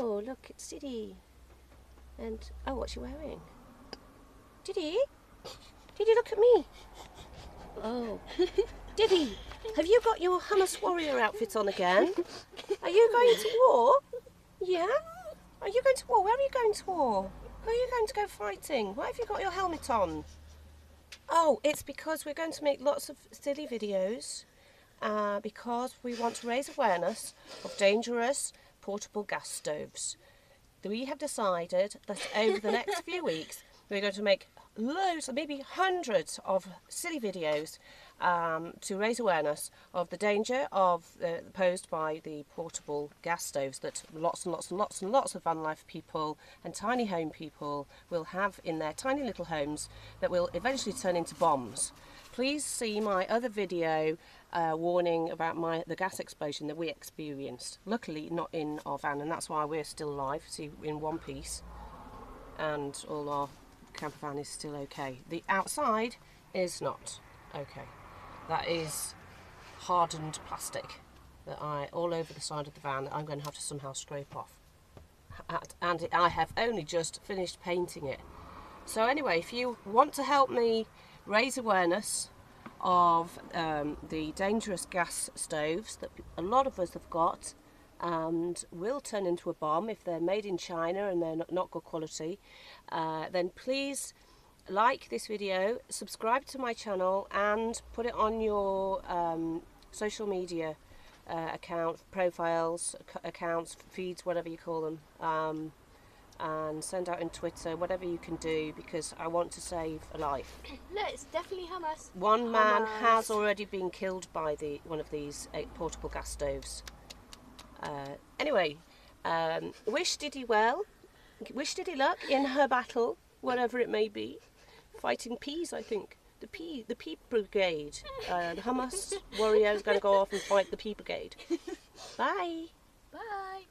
Oh, look, it's Diddy. And, oh, what's she wearing? Diddy? Diddy, look at me. Oh. Diddy, have you got your Hamas warrior outfit on again? Are you going to war? Yeah? Are you going to war? Where are you going to war? Who are you going to go fighting? Why have you got your helmet on? Oh, it's because we're going to make lots of silly videos because we want to raise awareness of dangerous portable gas stoves. We have decided that over the next few weeks we're going to make loads, maybe hundreds of silly videos to raise awareness of the danger posed by the portable gas stoves that lots and lots and lots and lots of van life people and tiny home people will have in their tiny little homes that will eventually turn into bombs. Please see my other video warning about the gas explosion that we experienced. Luckily not in our van, and that's why we're still alive, see, in one piece, and all our camper van is still okay. The outside is not okay. That is hardened plastic that all over the side of the van that I'm going to have to somehow scrape off. And I have only just finished painting it. So anyway, if you want to help me raise awareness of the dangerous gas stoves that a lot of us have got and will turn into a bomb if they're made in China and they're not good quality, then please like this video, subscribe to my channel and put it on your social media profiles, accounts, feeds, whatever you call them, and send out on Twitter, whatever you can do, because I want to save a life. No, it's definitely Hamas. One man has already been killed by one of these portable gas stoves. Anyway, wish Diddy well, wish Diddy luck in her battle, whatever it may be. Fighting peas, I think. The pea brigade. The Hamas warrior is going to go off and fight the pea brigade. Bye. Bye.